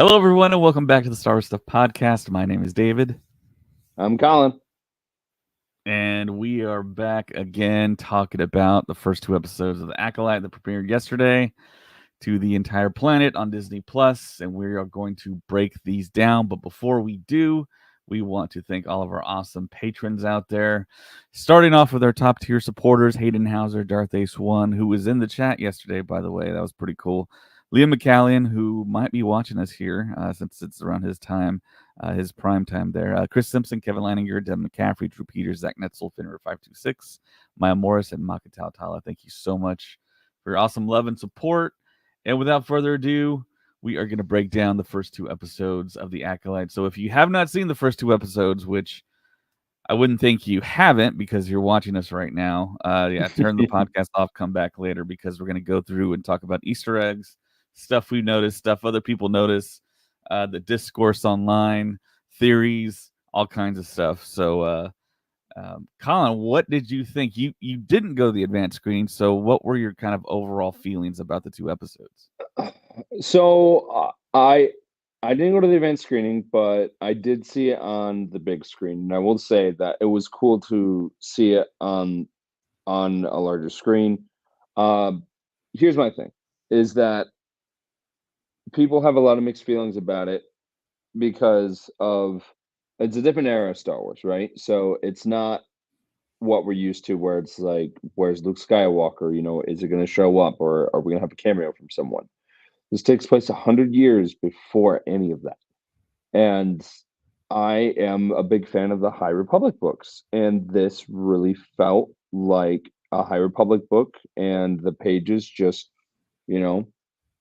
Hello, everyone, and welcome back to the Star Wars Stuff Podcast. My name is David, I'm Colin. and we are back again talking about the first two episodes of the Acolyte that premiered yesterday to the entire planet on Disney Plus, and we are going to break these down. But before we do, we want to thank all of our awesome patrons out there. Starting off with our top tier supporters, Hayden Hauser, Darth Ace One, who was in the chat yesterday, by the way. That was pretty cool. Liam McCallion, who might be watching us here since it's around his time, his prime time there. Chris Simpson, Kevin Leininger, Deb McCaffrey, Drew Peters, Zach Netzel, Finner526, Maya Morris, and Makatao Tala. Thank you so much for your awesome love and support. And without further ado, we are going to break down the first two episodes of The Acolyte. So if you have not seen the first two episodes, which I wouldn't think you haven't because you're watching us right now, turn the podcast off, come back later because we're going to go through and talk about Easter eggs, stuff we noticed, stuff other people notice, the discourse online, theories, all kinds of stuff. So, Colin, what did you think? You didn't go to the advanced screening, so what were your kind of overall feelings about the two episodes? So I didn't go to the event screening, but I did see it on the big screen, and I will say that it was cool to see it on a larger screen. Um, Here's my thing: is that people have a lot of mixed feelings about it because of it's a different era of Star Wars, right? So it's not what we're used to, where it's like, where's Luke Skywalker? Is it going to show up, or are we going to have a cameo from someone? This takes place 100 years before any of that. And I am a big fan of the High Republic books. And this really felt like a High Republic book. And the pages just, you know,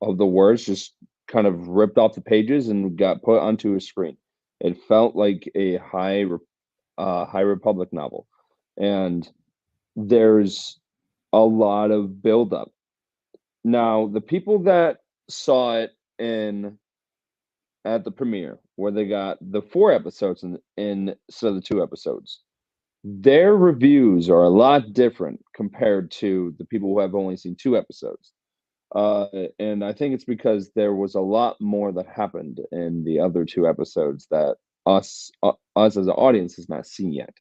of the words just kind of ripped off the pages and got put onto a screen. It felt like a High Republic novel. And there's a lot of buildup. Now, the people that saw it in at the premiere, where they got the 4 episodes in instead of the 2 episodes, their reviews are a lot different compared to the people who have only seen 2 episodes. And I think it's because there was a lot more that happened in the other 2 episodes that us as an audience has not seen yet.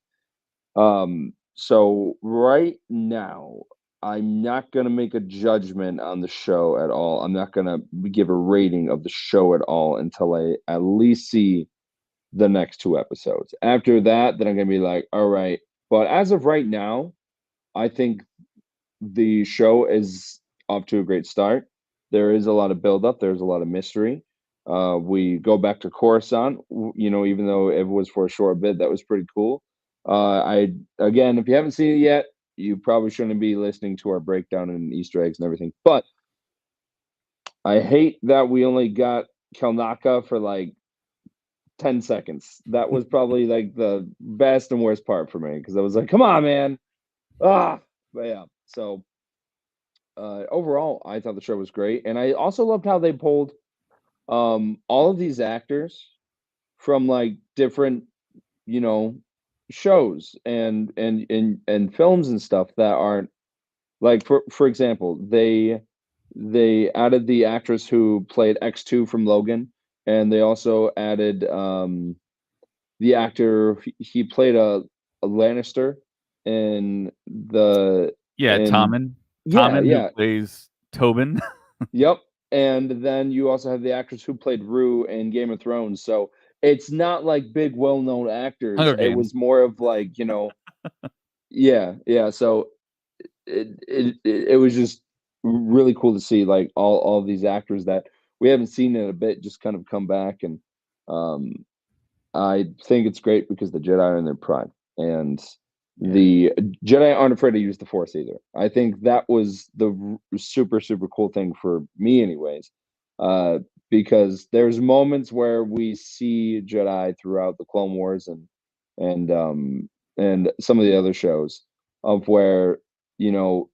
So right now, I'm not gonna make a judgment on the show at all. I'm not gonna give a rating of the show at all until I at least see the next 2 episodes. After that, then I'm gonna be like, all right. But as of right now, I think the show is off to a great start. There is a lot of buildup. There's a lot of mystery. We go back to Coruscant. Even though it was for a short bit, that was pretty cool. I Again, if you haven't seen it yet, you probably shouldn't be listening to our breakdown and Easter eggs and everything. But I hate that we only got Kelnaka for like 10 seconds. That was probably like the best and worst part for me because I was like, come on, man. But yeah. So overall, I thought the show was great. And I also loved how they pulled all of these actors from like different, you know, shows and films and stuff that aren't like for example, they added the actress who played X2 from Logan, and they also added the actor he played a Lannister in the Yeah, in Tommen. yeah, Tommen, who yeah. plays Tobin. Yep. And then you also have the actress who played Rue in Game of Thrones. So it's not like big well-known actors. Hunger It Games. was more of like, yeah, yeah. So it was just really cool to see like all of these actors that we haven't seen in a bit just kind of come back. And um I think it's great because the Jedi are in their prime, and Yeah. the Jedi aren't afraid to use the Force either. I think that was the super super cool thing for me, anyways, uh, because there's moments where we see Jedi throughout the Clone Wars and and some of the other shows of where you know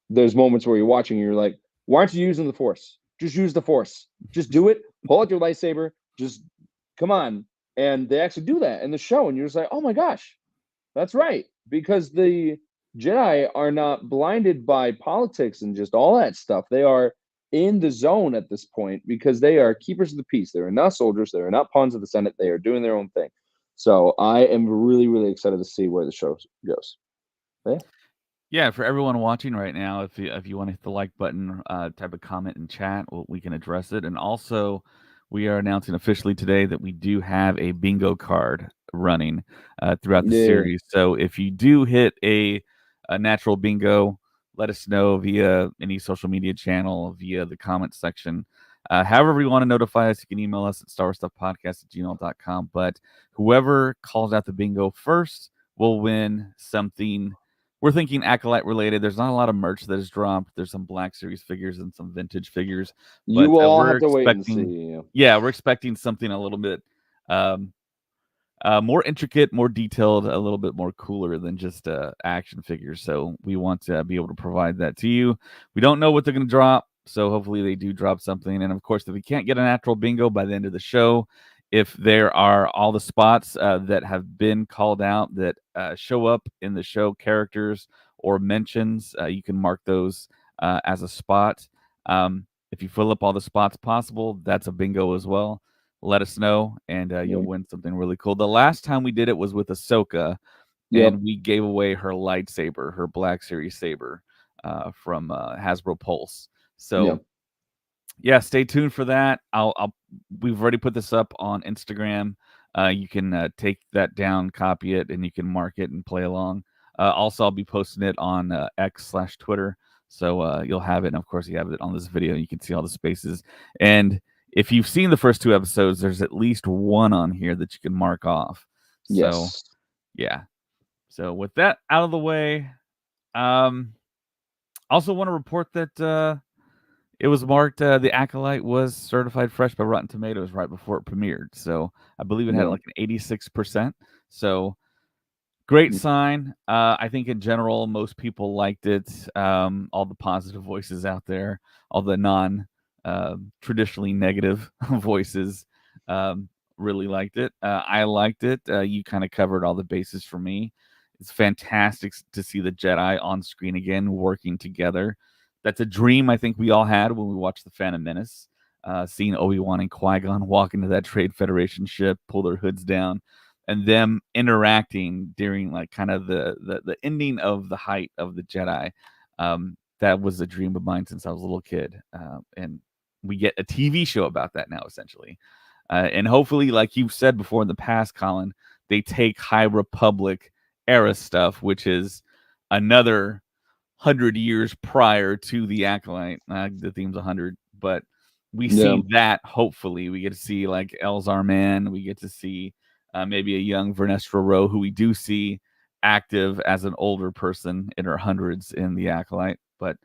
there's moments where you're watching and you're like, why aren't you using the Force? Just use the Force. Just do it. Pull out your lightsaber. Just come on. And they actually do that in the show, and you're just like, oh my gosh, that's right. Because the Jedi are not blinded by politics and just all that stuff. They are in the zone at this point because they are keepers of the peace. They are not soldiers. They are not pawns of the Senate. They are doing their own thing. So I am really, really excited to see where the show goes. Yeah. Yeah, for everyone watching right now, if you want to hit the like button, type a comment in chat, we can address it. And also, we are announcing officially today that we do have a bingo card running throughout the Yeah. series. So if you do hit a natural bingo, let us know via any social media channel, via the comment section. However, you want to notify us, you can email us at starstuffpodcast@gmail.com. But whoever calls out the bingo first will win something. We're thinking Acolyte related. There's not a lot of merch that is dropped. There's some Black Series figures and some vintage figures, You but will all we're have to wait and expecting, see. yeah, we're expecting something a little bit um, more intricate, more detailed, a little bit more cooler than just action figures. So we want to be able to provide that to you. We don't know what they're going to drop, so hopefully they do drop something. And of course, if we can't get a natural bingo by the end of the show, if there are all the spots that have been called out that show up in the show characters or mentions, you can mark those as a spot. If you fill up all the spots possible, that's a bingo as well. Let us know, and you'll Yeah. win something really cool. The last time we did it was with Ahsoka, Yep. and we gave away her lightsaber, her Black Series saber from Hasbro Pulse. So Yep. yeah, stay tuned for that. We've already put this up on Instagram. You can take that down, copy it, and you can mark it and play along. Also, I'll be posting it on X/Twitter, so you'll have it. And of course, you have it on this video. You can see all the spaces. And if you've seen the first two episodes, there's at least one on here that you can mark off. So Yes. yeah. So with that out of the way, um, also want to report that it was marked. The Acolyte was certified fresh by Rotten Tomatoes right before it premiered. So I believe it had Yeah. like an 86%. So great sign. I think in general, most people liked it. All the positive voices out there, all the non traditionally negative voices really liked it. I liked it. You kind of covered all the bases for me. It's fantastic to see the Jedi on screen again, working together. That's a dream I think we all had when we watched The Phantom Menace. Seeing Obi-Wan and Qui-Gon walk into that Trade Federation ship, pull their hoods down, and them interacting during like kind of the ending of the height of the Jedi. That was a dream of mine since I was a little kid, and we get a TV show about that now, essentially. And hopefully, like you've said before in the past, Colin, they take High Republic era stuff, which is another 100 years prior to the Acolyte. The theme's 100, but we Yeah. see that. Hopefully, we get to see like Elzar Man. We get to see maybe a young Vernestra Rowe, who we do see active as an older person in her hundreds in the Acolyte. But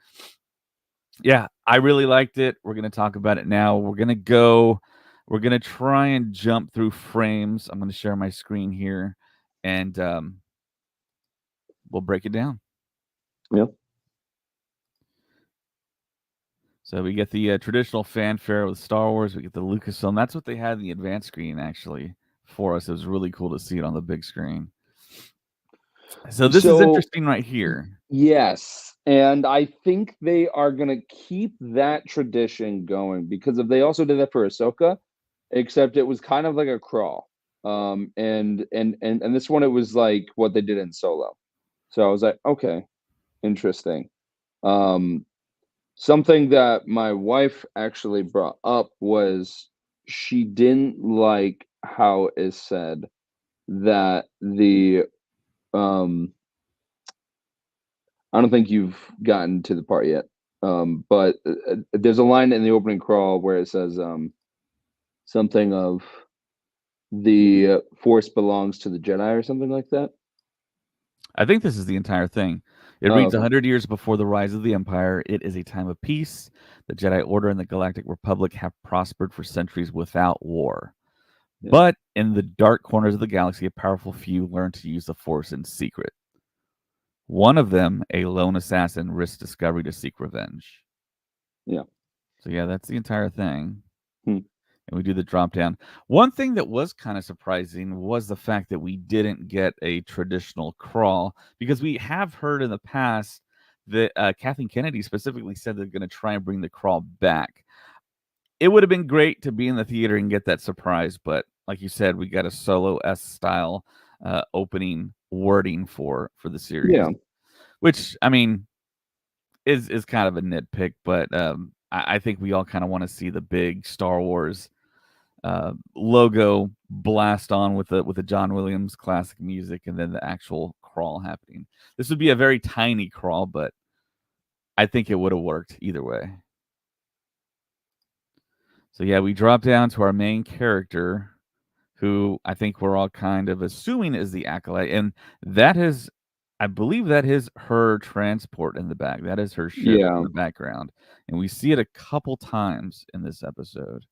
yeah, I really liked it. We're gonna talk about it now. We're gonna try and jump through frames. I'm gonna share my screen here, and we'll break it down. Yeah. So we get the traditional fanfare with Star Wars. We get the Lucasfilm. That's what they had in the advanced screen actually for us. It was really cool to see it on the big screen. So this is So interesting right here. yes, and I think they are gonna keep that tradition going because if they also did that for Ahsoka, except it was kind of like a crawl. And this one it was like what they did in Solo. So I was like, okay, interesting. Um, Something that my wife actually brought up was she didn't like how it said that the um I don't think you've gotten to the part yet. But there's a line in the opening crawl where it says something of the force belongs to the Jedi or something like that. I think this is the entire thing. It Oh, reads okay. 100 years before the rise of the Empire. It is a time of peace. The Jedi Order and the Galactic Republic have prospered for centuries without war. Yeah. But in the dark corners of the galaxy, a powerful few learn to use the Force in secret. One of them, a lone assassin, risks discovery to seek revenge. Yeah. So yeah, that's the entire thing. Hmm. And we do the drop down. One thing that was kind of surprising was the fact that we didn't get a traditional crawl because we have heard in the past Kathleen Kennedy specifically said they're going to try and bring the crawl back. It would have been great to be in the theater and get that surprise, but like you said, we got a Solo S style opening wording for the series, Yeah. which I mean is kind of a nitpick, but I think we all kind of want to see the big Star Wars logo blast on with the John Williams classic music, and then the actual crawl happening. This would be a very tiny crawl, but I think it would have worked either way. So yeah, we drop down to our main character, who I think we're all kind of assuming is the Acolyte, and that is, I believe that is her transport in the back. That is her ship in Yeah. the background, and we see it a couple times in this episode.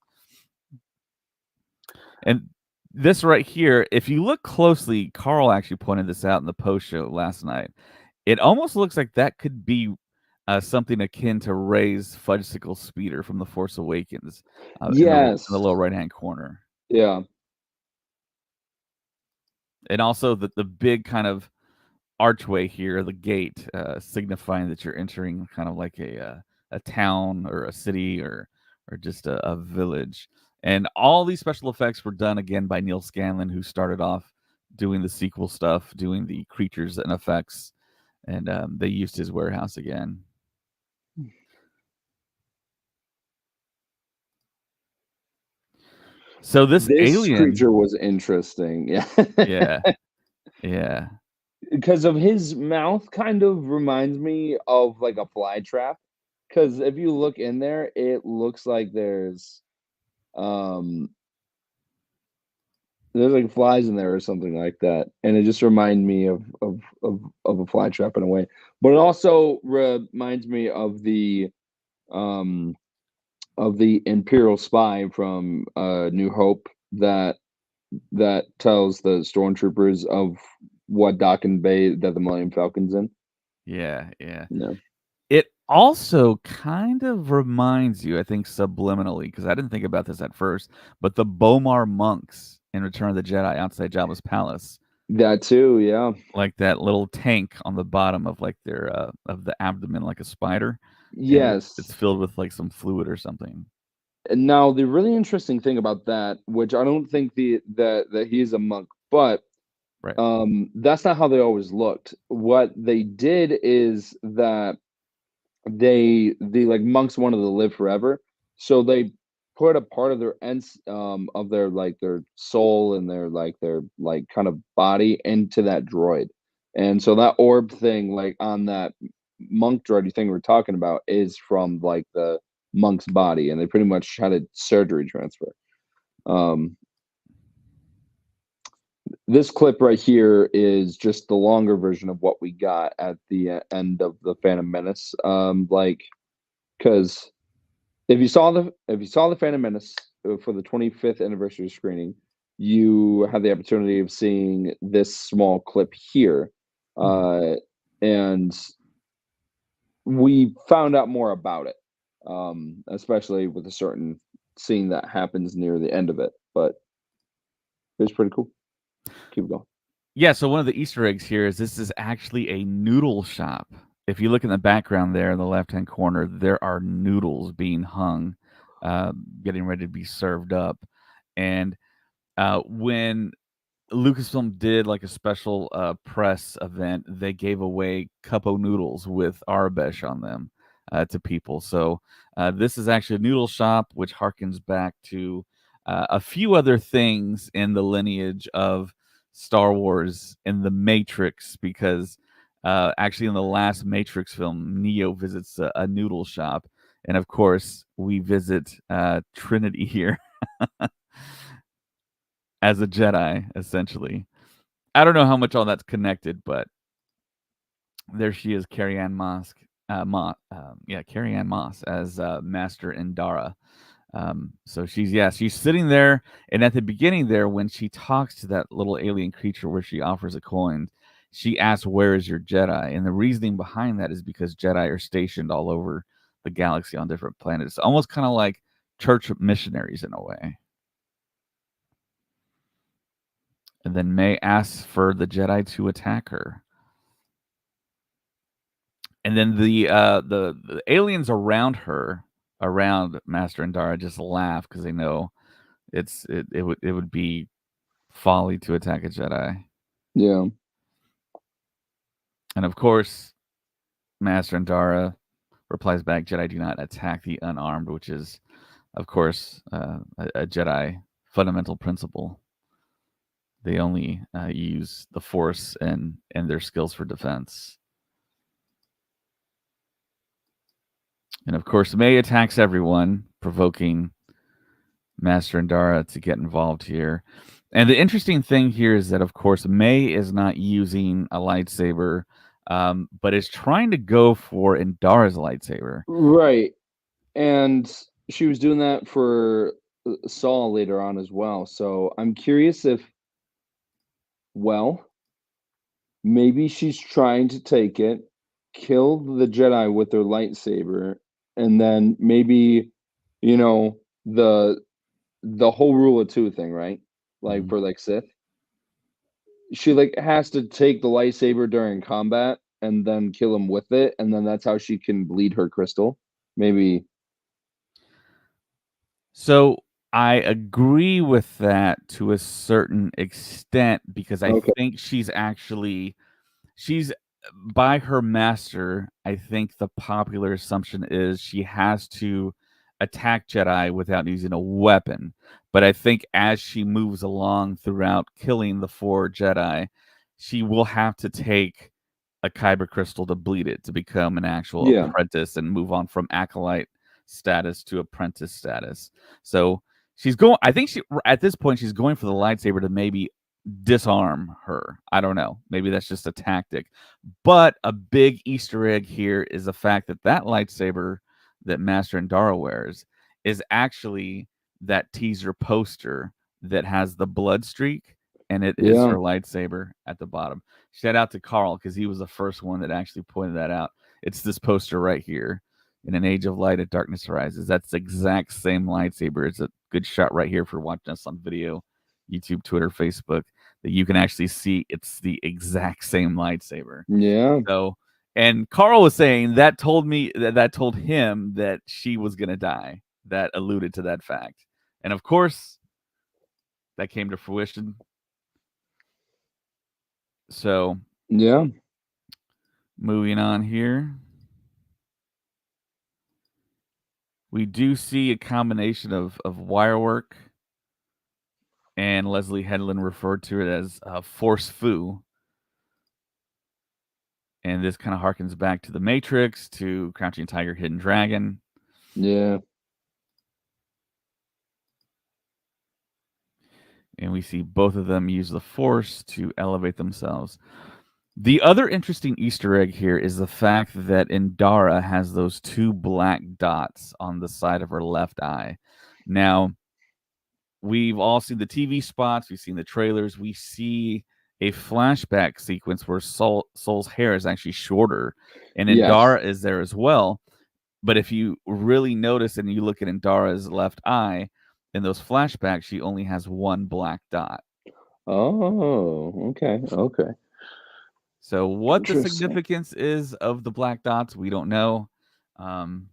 And this right here, if you look closely, Carl actually pointed this out in the post show last night. It almost looks like that could be something akin to Rey's fudgesicle speeder from The Force Awakens in the Yes. lower right hand corner. Yeah. And also the big kind of archway here, the gate, signifying that you're entering kind of like a town or a city or just a village. And all these special effects were done again by Neil Scanlon, who started off doing the sequel stuff, doing the creatures and effects, and they used his warehouse again. So this This alien, creature was interesting. Yeah. yeah, yeah, Because of his mouth kind of reminds me of like a fly trap. Because if you look in there, it looks like um there's like flies in there or something like that. And it just reminded me of a fly trap in a way. But it also reminds me um of the Imperial spy from New Hope that tells the stormtroopers of what dock and bay that the Millennium Falcon's in. yeah, yeah. No. It also kind of reminds you, I think, subliminally, because I didn't think about this at first, but the Bomar monks in Return of the Jedi outside Jabba's palace, That too, yeah. like that little tank on the bottom of like their of the abdomen, like a spider, and it's Yes. filled with like some fluid or something. And now the really interesting thing about that, which I don't think that he's a monk, but Right. that's not how they always looked. What they did is that the like monks wanted to live forever, so they put a part of their ends of their like their soul and their like kind of body into that droid. And so that orb thing like on that monk droid thing we're talking about is from like the monk's body, and they pretty much had a surgery transfer. um this clip right here is just the longer version of what we got at the end of the Phantom Menace, like because if you saw the Phantom Menace for the 25th anniversary screening, you had the opportunity of seeing this small clip here, Mhm. uh, and we found out more about it, especially with a certain scene that happens near the end of it. But it's pretty cool. Keep going. Yeah, so one of the Easter eggs here is this is actually a noodle shop. If you look in the background there in the left-hand corner, there are noodles being hung, uh, getting ready to be served up. And when Lucasfilm did like a special press event, they gave away cup o' noodles with Arabesh on them to people. So this is actually a noodle shop, which harkens back to a few other things in the lineage of Star Wars in the Matrix, because actually in the last Matrix film, Neo visits a noodle shop. And of course, we visit Trinity here as a Jedi, essentially. I don't know how much all that's connected, but there she is, Carrie Ann Moss, Carrie Ann Moss as Master Indara. So she's sitting there, and at the beginning there, when she talks to that little alien creature, where she offers a coin, she asks, "Where is your Jedi?" And the reasoning behind that is because Jedi are stationed all over the galaxy on different planets, almost kind of like church missionaries in a way. And then May asks for the Jedi to attack her. And then the aliens around her, around Master and Dara, just laugh because they know it would be folly to attack a Jedi. Yeah. And of course, Master and Dara replies back, "Jedi do not attack the unarmed," which is, of course, a Jedi fundamental principle. They only use the Force and their skills for defense. And of course, May attacks everyone, provoking Master and Dara to get involved here. And the interesting thing here is that, of course, May is not using a lightsaber, but is trying to go for Indara's lightsaber. Right. And she was doing that for Saul later on as well. So I'm curious if, well, maybe she's trying to take it, kill the Jedi with their lightsaber, and then maybe, you know, the whole rule of two thing, right? Like Mhm. for like Sith, she like has to take the lightsaber during combat and then kill him with it, and then that's how she can bleed her crystal. Maybe. So I agree with that to a certain extent because I Okay. think she's by her master. I think the popular assumption is she has to attack Jedi without using a weapon. But I think as she moves along throughout killing the four Jedi, she will have to take a kyber crystal to bleed it to become an actual Yeah. apprentice and move on from acolyte status to apprentice status. So she's going. I think she at this point she's going for the lightsaber to maybe disarm her. I don't know. Maybe that's just a tactic. But a big Easter egg here is the fact that that lightsaber that Master Andara wears is actually that teaser poster that has the blood streak, and it is Yeah. her lightsaber at the bottom. Shout out to Carl because he was the first one that actually pointed that out. It's this poster right here. In an age of light, and darkness arises. That's the exact same lightsaber. It's a good shot right here for watching us on video, YouTube, Twitter, Facebook, that you can actually see it's the exact same lightsaber. Yeah. So, and Carl was saying that told me that told him that she was gonna die. That alluded to that fact, and of course, that came to fruition. So, Yeah. moving on here, we do see a combination of wire work, and Leslie Headland referred to it as force foo. And this kind of harkens back to The Matrix, to Crouching Tiger, Hidden Dragon. Yeah. And we see both of them use the Force to elevate themselves. The other interesting Easter egg here is the fact that Indara has those two black dots on the side of her left eye. Now, we've all seen the TV spots, we've seen the trailers, we see a flashback sequence where Soul's hair is actually shorter, and Yes. Indara is there as well. But if you really notice and you look at Indara's left eye, in those flashbacks, she only has one black dot. Oh, okay. Okay. So, what the Interesting. significance is of the black dots, we don't know. Um,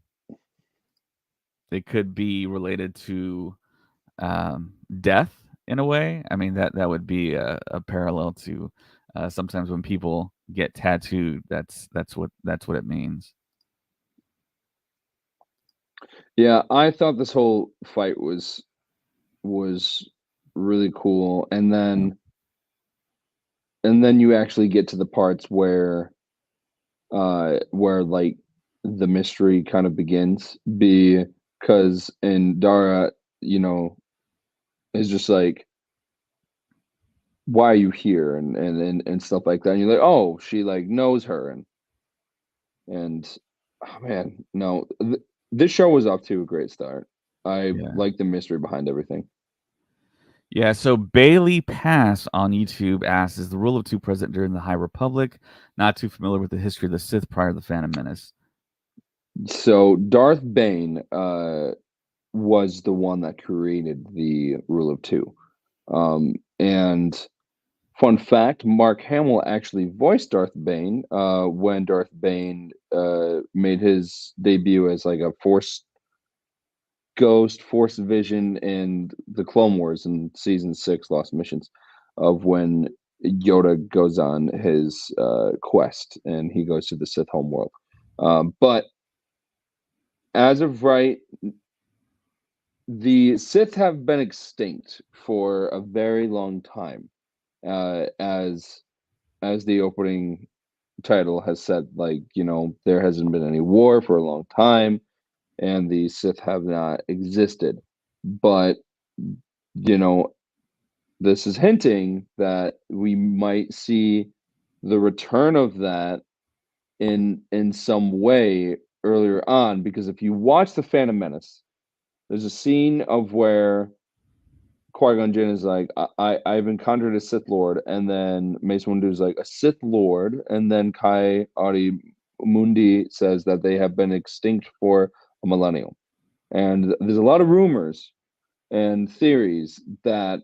they could be related to death in a way. I mean, that would be a parallel to sometimes when people get tattooed. That's what it means. Yeah, I thought this whole fight was really cool. And then you actually get to the parts where like the mystery kind of begins because and Dara, you know, is just like, why are you here and stuff like that. And you're like, oh, she like knows her and oh man, no, this show was off to a great start. I Yeah. like the mystery behind everything. Yeah, so Bailey Pass on YouTube asks, "Is the rule of two present during the High Republic? Not too familiar with the history of the Sith prior to the Phantom Menace." So Darth Bane was the one that created the rule of two. And Fun fact: Mark Hamill actually voiced Darth Bane when Darth Bane made his debut as like a Force Ghost, Force Vision in the Clone Wars in season 6, Lost Missions, of when Yoda goes on his quest and he goes to the Sith homeworld. But as of right, the Sith have been extinct for a very long time, as the opening title has said. Like, there hasn't been any war for a long time, and the Sith have not existed. But you know, this is hinting that we might see the return of that in some way earlier on, because if you watch The Phantom Menace, there's a scene of where Qui-Gon Jinn is like, I've encountered a Sith Lord, and then Mace Windu is like, a Sith Lord, and then Kai Adi Mundi says that they have been extinct for a millennium. And there's a lot of rumors and theories that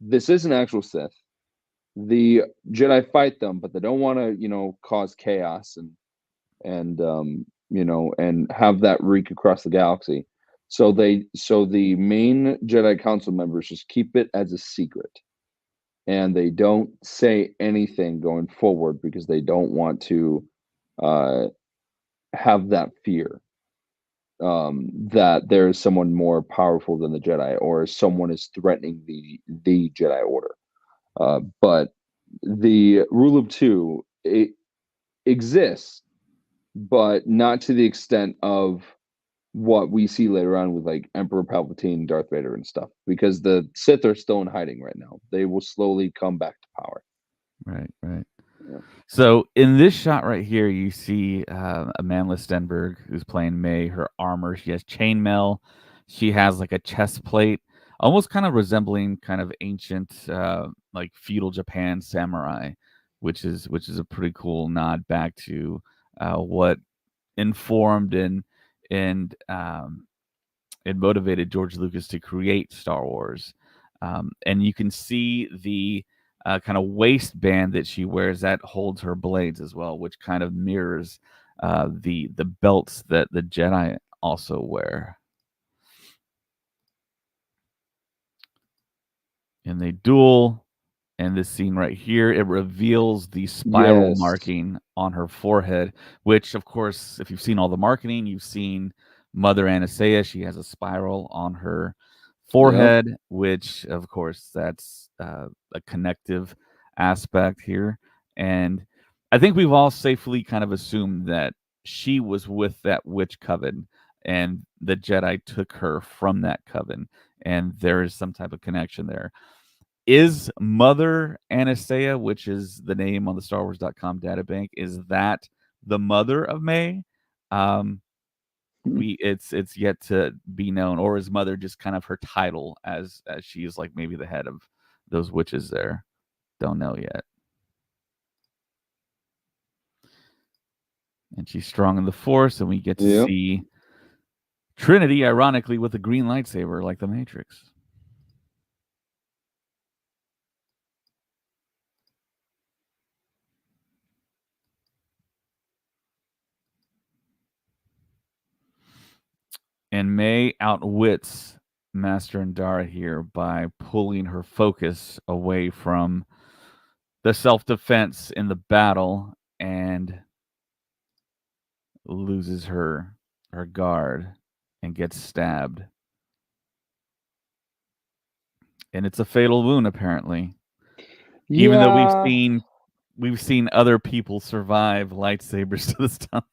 this is an actual Sith. The Jedi fight them, but they don't want to, cause chaos and have that reek across the galaxy. So the main Jedi Council members just keep it as a secret, and they don't say anything going forward because they don't want to uh, have that fear that there is someone more powerful than the Jedi, or someone is threatening the Jedi Order. But the rule of two, it exists, but not to the extent of what we see later on with like Emperor Palpatine, Darth Vader, and stuff. Because the Sith are still in hiding right now. They will slowly come back to power. Right, right. Yeah. So in this shot right here, you see Amanda Stenberg, who's playing May. Her armor, she has chainmail. She has like a chest plate, almost kind of resembling kind of ancient, like feudal Japan samurai, which is a pretty cool nod back to what informed and it motivated George Lucas to create Star Wars. And you can see the kind of waistband that she wears that holds her blades as well, which kind of mirrors the belts that the Jedi also wear. And they duel. And this scene right here, it reveals the spiral Yes. marking on her forehead, which, of course, if you've seen all the marketing, you've seen Mother Anastasia. She has a spiral on her forehead, which, of course, that's a connective aspect here. And I think we've all safely kind of assumed that she was with that witch coven, and the Jedi took her from that coven, and there is some type of connection there. Is Mother Anastasia, which is the name on the StarWars.com databank, is that the mother of May? Um, it's yet to be known, or is Mother just kind of her title as she is like maybe the head of those witches there? Don't know yet. And she's strong in the Force, and we get to see Trinity, ironically, with a green lightsaber like the Matrix. And May outwits Master Andara here by pulling her focus away from the self-defense in the battle and loses her guard and gets stabbed. And it's a fatal wound, apparently. Yeah. Even though we've seen other people survive lightsabers to the stomach.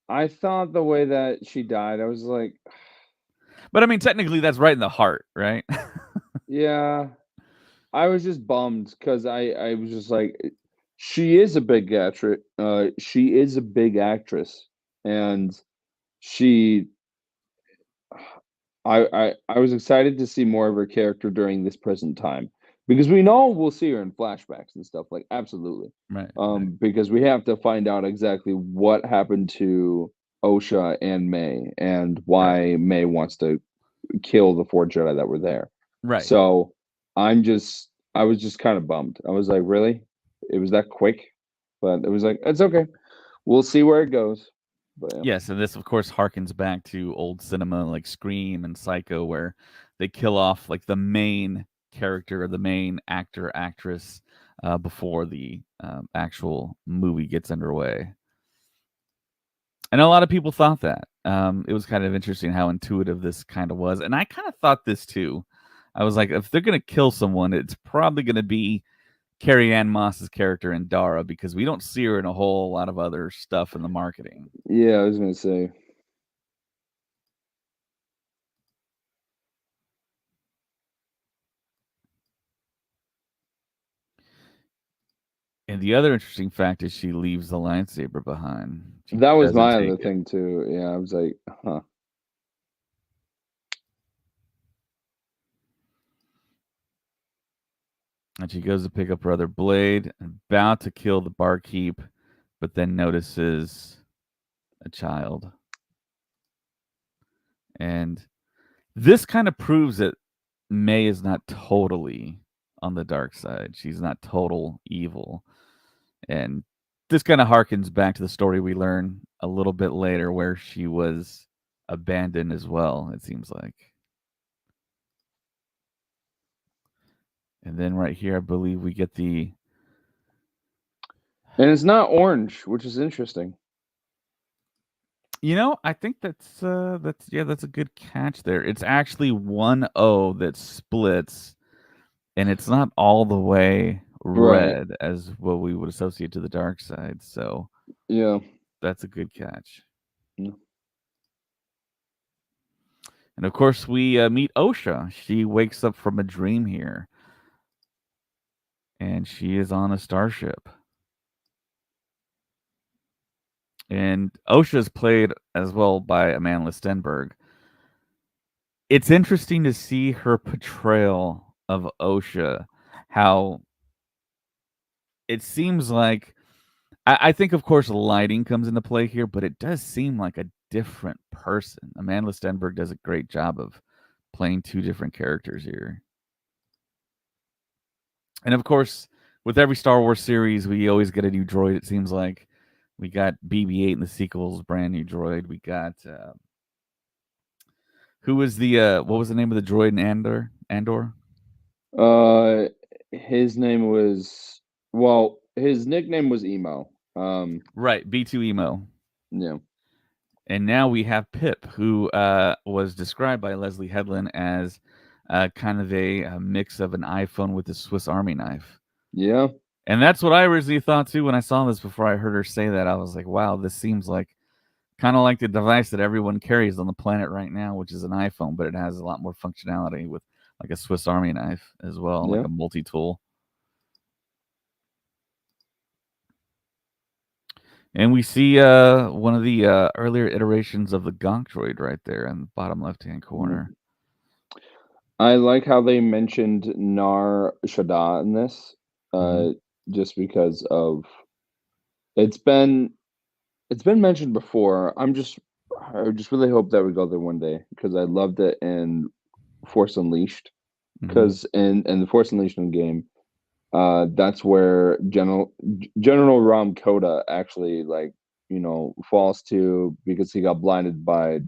I thought the way that she died, I was like, but I mean, technically, that's right in the heart, right? yeah. I was just bummed because I was just like, she is a big actress. She is a big actress, and she. I was excited to see more of her character during this present time, because we know we'll see her in flashbacks and stuff, like, absolutely. Right. Because we have to find out exactly what happened to Osha and May, and why May wants to kill the 4 Jedi that were there. Right. So I'm I was just kind of bummed. I was like, really? It was that quick? But it was like, it's okay. We'll see where it goes. But yeah. Yes, and this of course harkens back to old cinema like Scream and Psycho, where they kill off like the main character or the main actor actress before the actual movie gets underway. And a lot of people thought that. It was kind of interesting how intuitive this kind of was, and I kind of thought this too. I was like, if they're gonna kill someone, it's probably gonna be Carrie Ann Moss's character in Dara because we don't see her in a whole lot of other stuff in the marketing. Yeah, I was gonna say. And the other interesting fact is she leaves the lightsaber behind. She That was doesn't my take other it. thing too. Yeah, I was like, huh. And she goes to pick up her other blade, about to kill the barkeep, but then notices a child. And this kind of proves that May is not totally on the dark side. She's not total evil. And this kind of harkens back to the story we learn a little bit later where she was abandoned as well, it seems like. And then right here, I believe we get the. And it's not orange, which is interesting. You know, I think that's a good catch there. It's actually one O that splits, and it's not all the way Right. red as what we would associate to the dark side. So Yeah. that's a good catch. Yeah. And of course, we meet Osha. She wakes up from a dream here, and she is on a starship. And Osha is played as well by Amanda Stenberg. It's interesting to see her portrayal of Osha, how it seems like I think of course lighting comes into play here, but it does seem like a different person. Amanda Stenberg does a great job of playing two different characters here. And of course, with every Star Wars series, we always get a new droid. It seems like we got BB-8 in the sequels, brand new droid. We got who was the what was the name of the droid in Andor? Uh, his name was his nickname was Emo. Right, B2 Emo. Yeah. And now we have Pip, who was described by Leslie Headland as kind of a mix of an iPhone with a Swiss Army knife. Yeah. And that's what I originally thought too when I saw this. Before I heard her say that, I was like, wow, this seems like kind of like the device that everyone carries on the planet right now, which is an iPhone, but it has a lot more functionality with like a Swiss Army knife as well, like Yeah. a multi-tool. And we see one of the earlier iterations of the Gonk droid right there in the bottom left-hand corner. I like how they mentioned Nar Shaddaa in this, Mhm. just because of it's been it's been mentioned before. I just really hope that we go there one day because I loved it in Force Unleashed. Mhm. Because in the Force Unleashed game, that's where General Ram Koda actually falls to because he got blinded by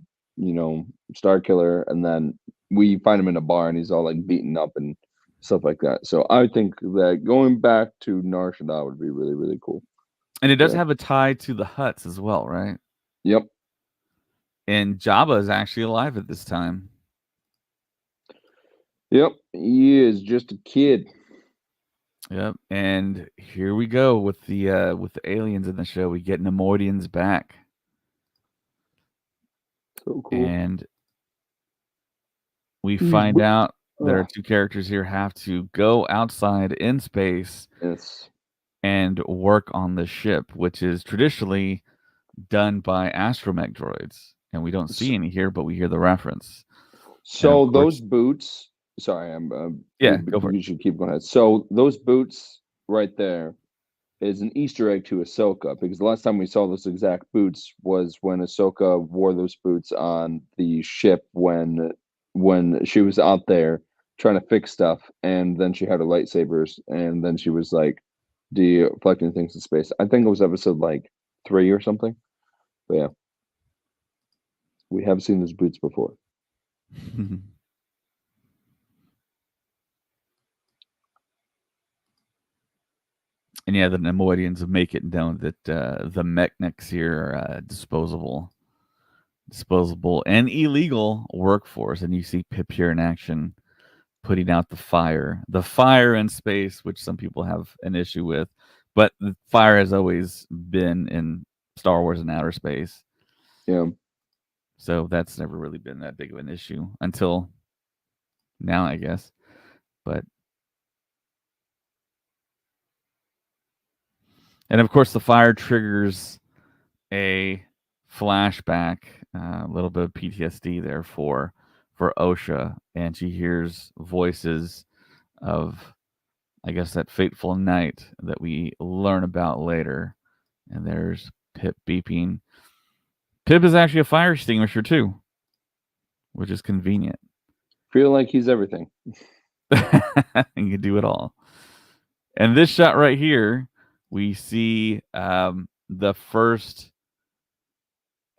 Star Killer, and then we find him in a bar and he's all like beaten up and stuff like that. So I think that going back to Nar Shaddaa would be really really cool. And it does Yeah. have a tie to the Huts as well, right? Yep. And Jabba is actually alive at this time. Yep. He is just a kid. Yep. And here we go with the aliens in the show. We get Nemoidians back. So cool. And we He's find out that our oh, two characters here have to go outside in space yes. and work on the ship, which is traditionally done by astromech droids. And we don't see any here, but we hear the reference. And of So those course, boots, sorry, yeah, go for it. you should keep going ahead. So those boots right there is an Easter egg to Ahsoka because the last time we saw those exact boots was when Ahsoka wore those boots on the ship when she was out there trying to fix stuff, and then she had her lightsabers, and then she was like deflecting things in space. I think it was episode like 3 or something. But yeah, we have seen those boots before. And yeah, the Nemoidians make it known that the mechnics here are disposable and illegal workforce. And you see Pip here in action, putting out the fire in space, which some people have an issue with, but the fire has always been in Star Wars and outer space. Yeah. So that's never really been that big of an issue until now, I guess. But and of course the fire triggers a flashback, a little bit of PTSD there for Osha, and she hears voices of, I guess, that fateful night that we learn about later. And there's Pip beeping. Pip is actually a fire extinguisher too, which is convenient. Feel like he's everything. And you can do it all. And this shot right here, we see the first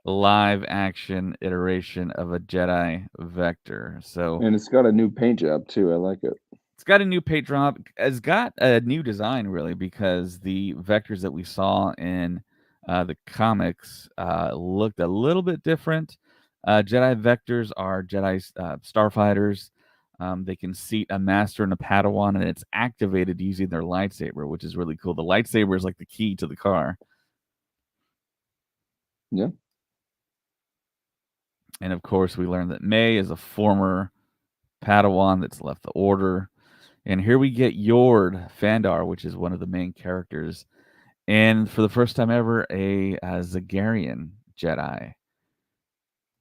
live action iteration of a Jedi Vector. So, and it's got a new paint job too. I like it. It's got a new paint job. It's got a new design, really, because the vectors that we saw in the comics looked a little bit different. Jedi vectors are Jedi starfighters. They can seat a master and a Padawan, and it's activated using their lightsaber, which is really cool. The lightsaber is like the key to the car. Yeah. And of course, we learned that May is a former Padawan that's left the Order. And here we get Yord Fandar, which is one of the main characters. And for the first time ever, a Zagarian Jedi,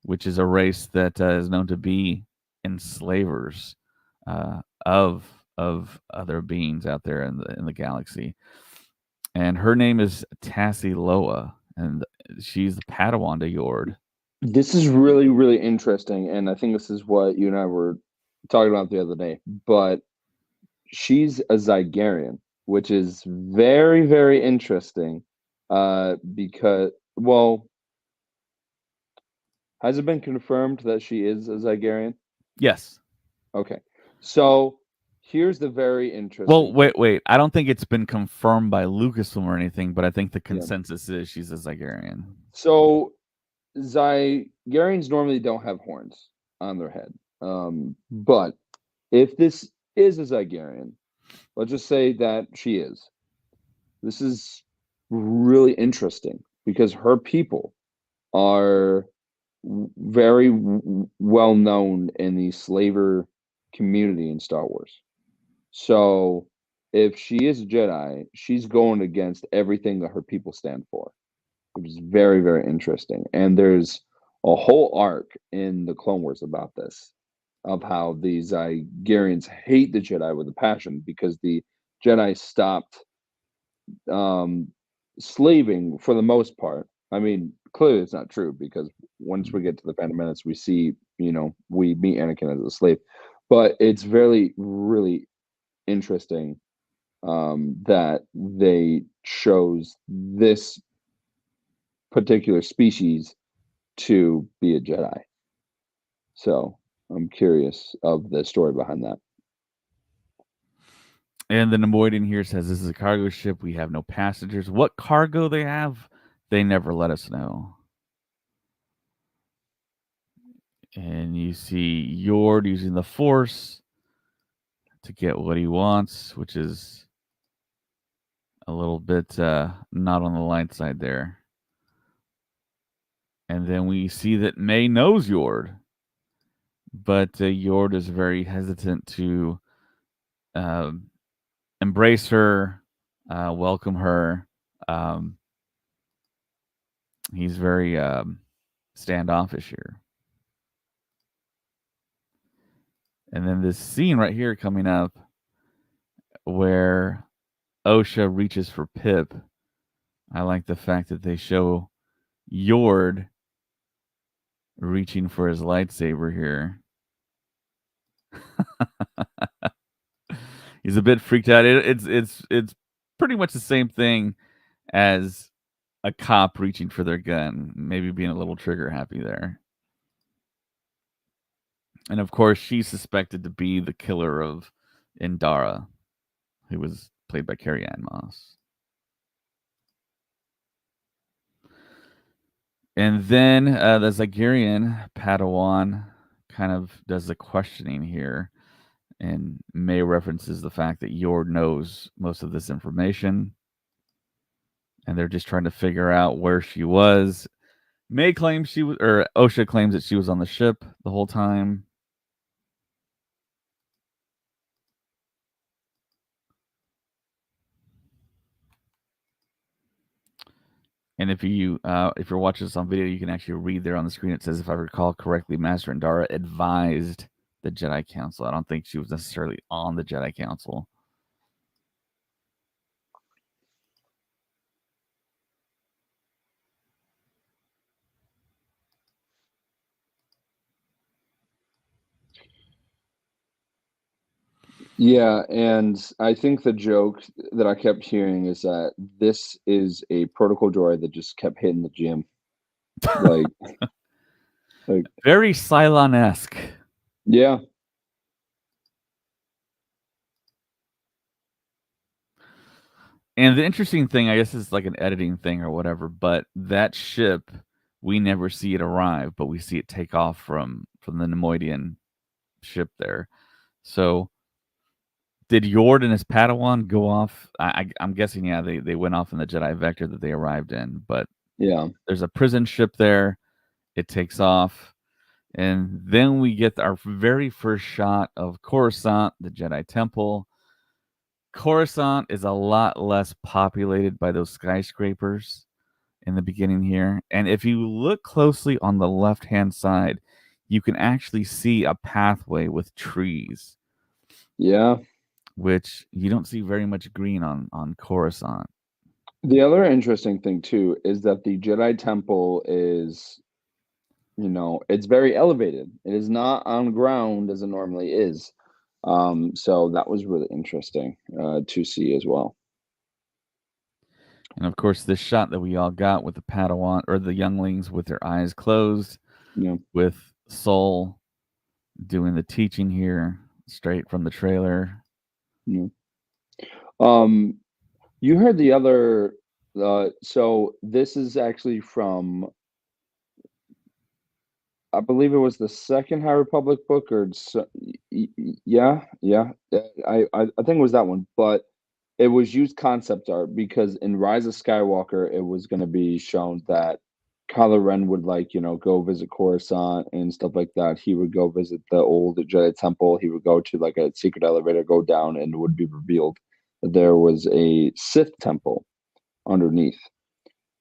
which is a race that is known to be enslavers of other beings out there in the galaxy. And her name is Tassie Loa, and she's the Padawan to Yord. This is really, really interesting, and I think this is what you and I were talking about the other day. But she's a Zygarian, which is very, very interesting. Because, well, has it been confirmed that she is a Zygarian? Yes. Okay. So here's the very interesting. Well, wait. I don't think it's been confirmed by Lucasfilm or anything, but I think the consensus is she's a Zygarian. So Zygarians normally don't have horns on their head. But if this is a Zygarian, let's just say that she is. This is really interesting because her people are very well known in the slaver community in Star Wars. So if she is a Jedi, she's going against everything that her people stand for, which is very, very interesting. And there's a whole arc in the Clone Wars about this, of how the Zygarians hate the Jedi with a passion because the Jedi stopped slaving for the most part. I mean, clearly it's not true because once we get to the Phantom Menace, we see, we meet Anakin as a slave. But it's very, really interesting that they chose this particular species to be a Jedi. So I'm curious of the story behind that. And the Nemoidian here says this is a cargo ship. We have no passengers. What cargo they have, they never let us know. And you see Yord using the Force to get what he wants, which is a little bit not on the light side there. And then we see that May knows Yord, but Yord is very hesitant to embrace her, welcome her. He's very standoffish here. And then this scene right here coming up where Osha reaches for Pip. I like the fact that they show Yord reaching for his lightsaber here. He's a bit freaked out. It's pretty much the same thing as a cop reaching for their gun, maybe being a little trigger happy there. And of course, she's suspected to be the killer of Indara, who was played by Carrie Ann Moss. And then the Zagirian Padawan kind of does the questioning here, and May references the fact that Yord knows most of this information, and they're just trying to figure out where she was. May claims she was, or Osha claims that she was on the ship the whole time. And if you're watching this on video, you can actually read there on the screen. It says, if I recall correctly, Master Indara advised the Jedi Council. I don't think she was necessarily on the Jedi Council. Yeah, and I think the joke that I kept hearing is that this is a protocol droid that just kept hitting the gym. Like, Very Cylon-esque. yeah. And the interesting thing, I guess, is like an editing thing or whatever, but that ship, we never see it arrive, but we see it take off from the Nemoidian ship there. So did Yord and his Padawan go off? I'm guessing, yeah, they went off in the Jedi Vector that they arrived in, but Yeah. there's a prison ship there. It takes off. And then we get our very first shot of Coruscant, the Jedi Temple. Coruscant is a lot less populated by those skyscrapers in the beginning here. And if you look closely on the left-hand side, you can actually see a pathway with trees. Yeah. Which you don't see very much green on Coruscant. The other interesting thing too is that the Jedi Temple is, it's very elevated. It is not on ground as it normally is. So that was really interesting to see as well. And of course, this shot that we all got with the Padawan or the younglings with their eyes closed, Yeah. with Soul doing the teaching here straight from the trailer. Yeah. You heard the other. So this is actually from, I believe it was the second High Republic book, or yeah, yeah. I think it was that one, but it was used concept art because in Rise of Skywalker, it was going to be shown that Kylo Ren would, like, go visit Coruscant and stuff like that. He would go visit the old Jedi Temple. He would go to like a secret elevator, go down, and it would be revealed that there was a Sith temple underneath.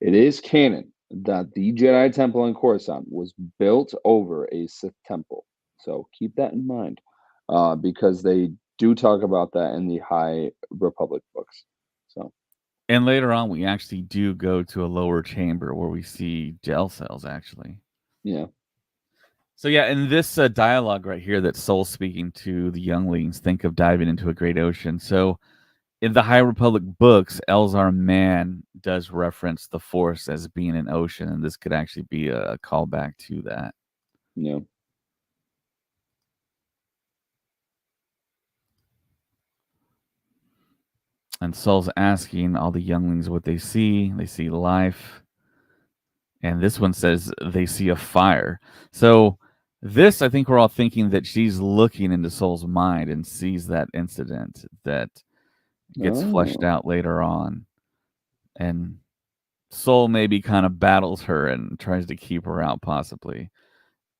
It is canon that the Jedi Temple in Coruscant was built over a Sith temple. So keep that in mind, because they do talk about that in the High Republic books. So, And later on, we actually do go to a lower chamber where we see gel cells, actually. yeah. So yeah, in this dialogue right here that Soul's speaking to the younglings, think of diving into a great ocean. So in the High Republic books, Elzar Mann does reference the Force as being an ocean, and this could actually be a callback to that. Yeah. And Soul's asking all the younglings what they see. They see life. And this one says they see a fire. So this, I think we're all thinking that she's looking into Soul's mind and sees that incident that gets fleshed Oh. out later on. And Soul maybe kind of battles her and tries to keep her out, possibly,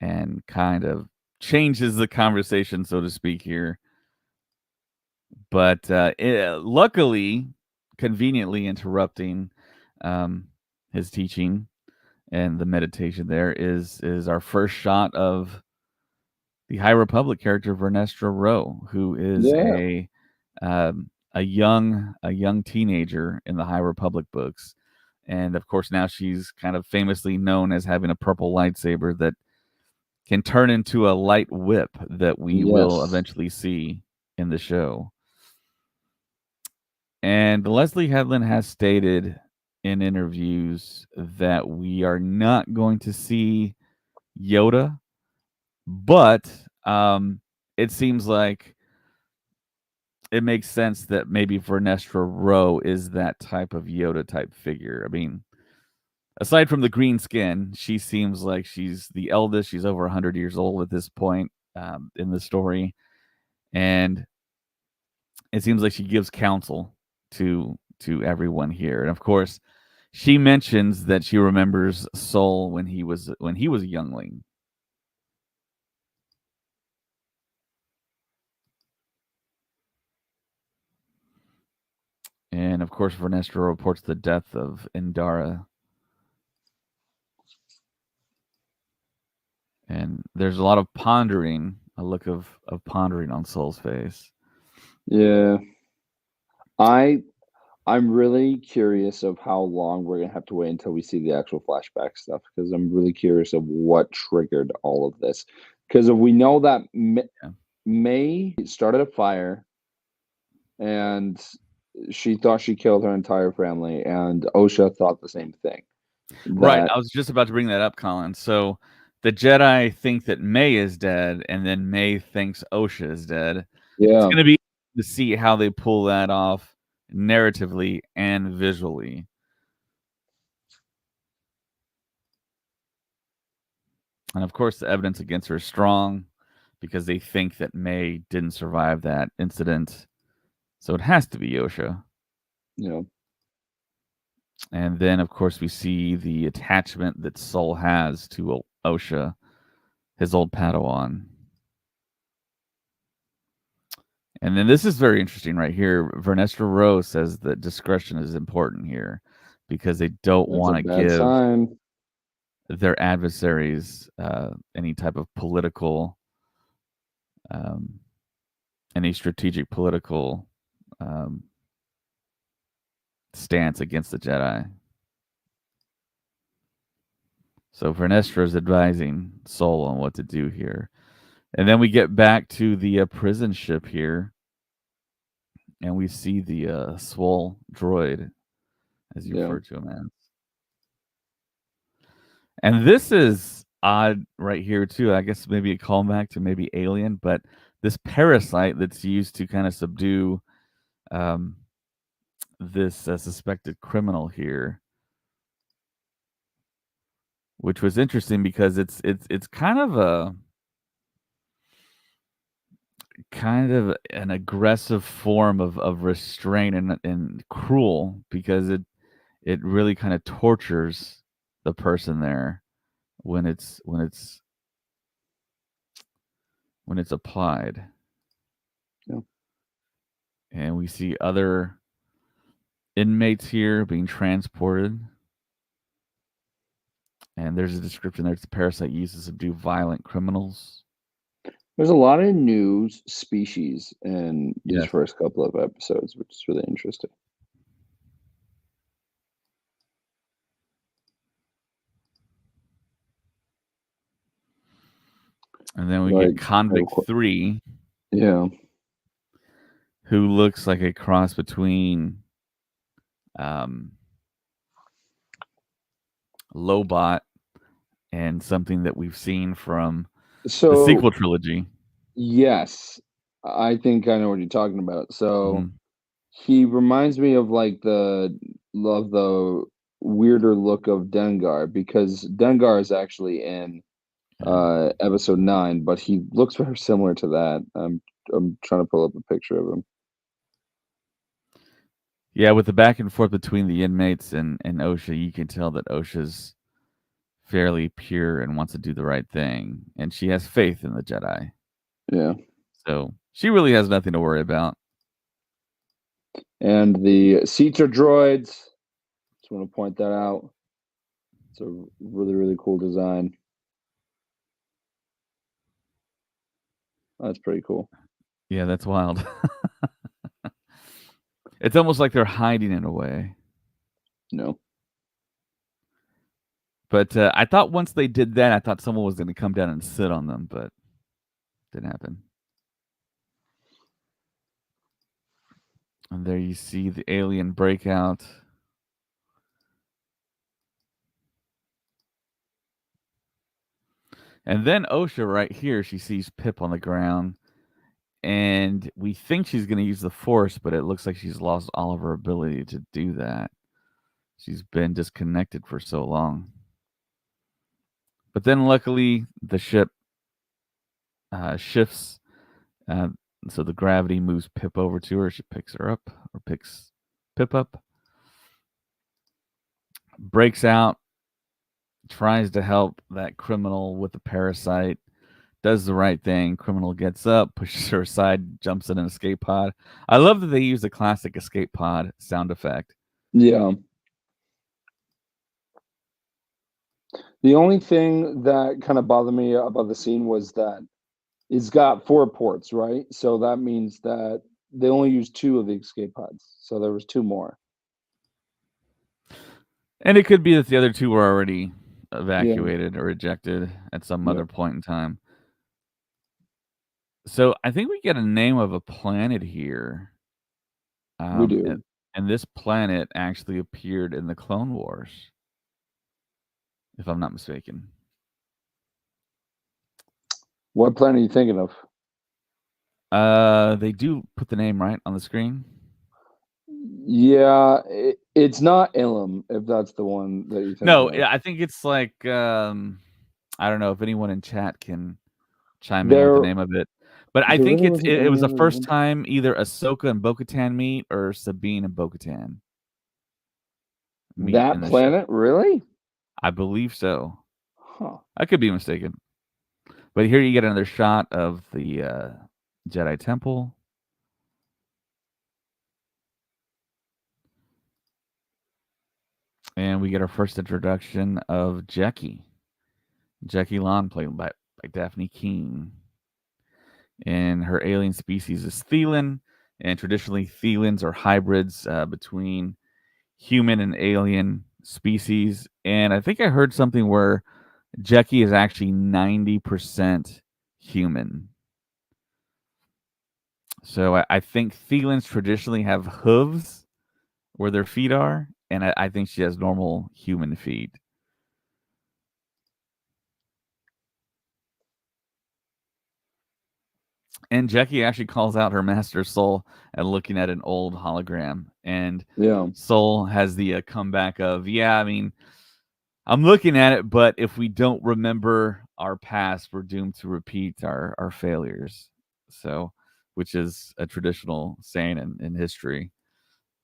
and kind of changes the conversation, so to speak, here. But luckily, conveniently interrupting his teaching and the meditation there is our first shot of the High Republic character Vernestra Rowe, who is Yeah. a young teenager in the High Republic books. And of course, now she's kind of famously known as having a purple lightsaber that can turn into a light whip that we will Yes. eventually see. in the show. And Leslie Headland has stated in interviews that we are not going to see Yoda, but it seems like it makes sense that maybe Vernestra Rowe is that type of Yoda type figure. I mean, aside from the green skin, she seems like she's the eldest. She's over 100 years old at this point in the story. And it seems like she gives counsel to everyone here. And of course, she mentions that she remembers Sol when he was a youngling. And of course, Vernestra reports the death of Indara. And there's a lot of pondering, a look of pondering on Sol's face. Yeah. I'm really curious of how long we're gonna have to wait until we see the actual flashback stuff, because I'm really curious of what triggered all of this. Because we know that Yeah. May started a fire, and she thought she killed her entire family, and Osha thought the same thing. Right. That I was just about to bring that up, Colin. So the Jedi think that May is dead, and then May thinks Osha is dead. It's yeah, going to be to see how they pull that off narratively and visually. And of course, the evidence against her is strong because they think that May didn't survive that incident. So it has to be Osha. you know, And then, of course, we see the attachment that Sol has to Osha, his old Padawan. And then this is very interesting right here. Vernestra Rowe says that discretion is important here because they don't that's a want to bad give sign. their adversaries any type of political, um, any strategic political um, stance against the Jedi. So Vernestra is advising Sol on what to do here. And then we get back to the prison ship here, and we see the Swole droid, as you Yeah, refer to him as. And this is odd right here too. I guess maybe a callback to maybe Alien, but this parasite that's used to kind of subdue um, this suspected criminal here, which was interesting because it's kind of an aggressive form of restraint and cruel because it really kind of tortures the person there when it's applied. yeah. And we see other inmates here being transported. And there's a description there. It's a parasite used to subdue violent criminals. There's a lot of new species in these Yes. first couple of episodes, which is really interesting. And then we Like, get Convict 3, yeah. who looks like a cross between um, Lobot and something that we've seen from the So sequel trilogy. yes, I think I know what you're talking about. So Mhm. he reminds me of like the weirder look of Dengar, because Dengar is actually in Yeah. episode 9, but he looks very similar to that. I'm trying to pull up a picture of him. Yeah, with the back and forth between the inmates and OSHA, you can tell that OSHA's fairly pure and wants to do the right thing. And she has faith in the Jedi. Yeah. So she really has nothing to worry about. And the seats are droids. Just want to point that out. It's a really, really cool design. That's pretty cool. Yeah, that's wild. It's almost like they're hiding in a way. No. But I thought once they did that, I thought someone was going to come down and sit on them, but didn't happen. And there you see the alien breakout. And then OSHA right here, she sees Pip on the ground. And we think she's going to use the Force, but it looks like she's lost all of her ability to do that. She's been disconnected for so long. But then luckily, the ship shifts. Uh, so the gravity moves Pip over to her. She picks her up, or picks Pip up. Breaks out, tries to help that criminal with the parasite, does the right thing. Criminal gets up, pushes her aside, jumps in an escape pod. I love that they use the classic escape pod sound effect. Yeah. The only thing that kind of bothered me about the scene was that it's got 4 ports, right? So that means that they only used 2 of the escape pods. So there was 2 more. And it could be that the other 2 were already Yeah. evacuated or ejected at some Yeah. other point in time. So I think we get a name of a planet here. We do. And this planet actually appeared in the Clone Wars, if I'm not mistaken. What planet are you thinking of? They do put the name right on the screen. Yeah, it's not Ilum, if that's the one that you're thinking No, of. yeah, I think it's like I don't know if anyone in chat can chime in with the There name of it, but I there think really wasn't it was any the other first one. time either Ahsoka and Bo-Katan meet or Sabine and Bo-Katan meet in That the ship. planet? Really? I believe so. Huh. I could be mistaken, but here you get another shot of the Jedi Temple. And we get our first introduction of Jecki. Jecki Long, played by Daphne Keene. And her alien species is Thelan. And traditionally, Thelans are hybrids between human and alien species. And I think I heard something where Jecki is actually 90% human. So I think Thelans traditionally have hooves where their feet are. And I think she has normal human feet. And Jecki actually calls out her master Soul at looking at an old hologram. And Yeah. Soul has the comeback of, yeah, I mean, I'm looking at it, but if we don't remember our past, we're doomed to repeat our failures. So, which is a traditional saying in history,